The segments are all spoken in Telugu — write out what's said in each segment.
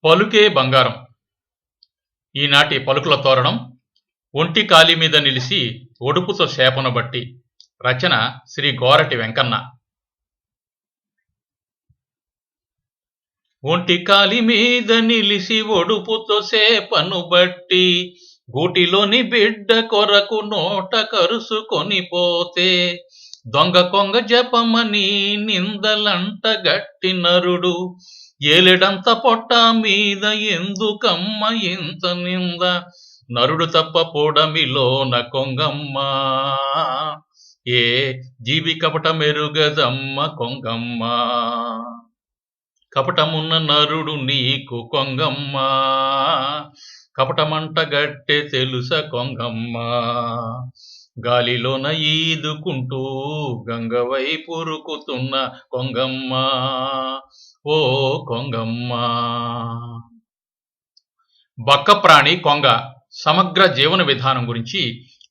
పలుకే బంగారం. ఈనాటి పలుకుల తోరణం ఒంటి కాలి మీద నిలిసి ఒడుపుతో సేపను బట్టి. రచన శ్రీ గోరటి వెంకన్న. ఒంటి కాలి మీద నిలిసి ఒడుపుతో సేపను బట్టి, గూటిలోని బిడ్డ కొరకు నోట కరుసుకొని పోతే, దొంగ కొంగ జపమని నిందలంట గట్టి నరుడు, ఏలెడంత పొట్ట మీద ఎందుకమ్మ ఇంత నింద, నరుడు తప్ప పొడమిలోన కొంగమ్మ, ఏ జీవి కపట మెరుగదమ్మ కొంగమ్మ, కపటమున్న నరుడు నీకు కొంగమ్మ, కపటమంట గట్టె తెలుస కొంగమ్మ, గాలిలోన ఈదుకుంటూ గంగవై పురుకుతున్న కొంగమ్మ, ఓ కొంగమ్మ. బక్క ప్రాణి కొంగ సమగ్ర జీవన విధానం గురించి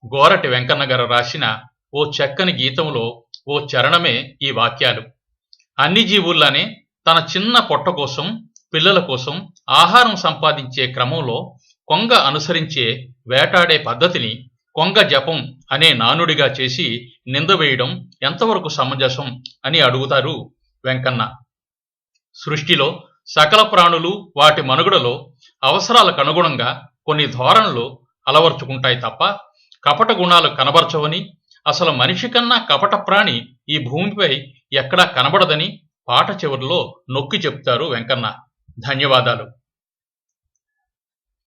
గోరటి వెంకన్న గారు రాసిన ఓ చక్కని గీతంలో ఓ చరణమే ఈ వాక్యాలు. అన్ని జీవుల్లానే తన చిన్న పొట్ట కోసం, పిల్లల కోసం ఆహారం సంపాదించే క్రమంలో కొంగ అనుసరించే వేటాడే పద్ధతిని కొంగ జపం అనే నానుడిగా చేసి నిందవేయడం ఎంతవరకు సమంజసం అని అడుగుతారు వెంకన్న. సృష్టిలో సకల ప్రాణులు వాటి మనుగడలో అవసరాలకు అనుగుణంగా కొన్ని ధోరణులు అలవర్చుకుంటాయి తప్ప కపట గుణాలు కనబరచవని, అసలు మనిషి కన్నా కపట ప్రాణి ఈ భూమిపై ఎక్కడా కనబడదని పాట చివరిలో నొక్కి చెప్తారు వెంకన్న. ధన్యవాదాలు.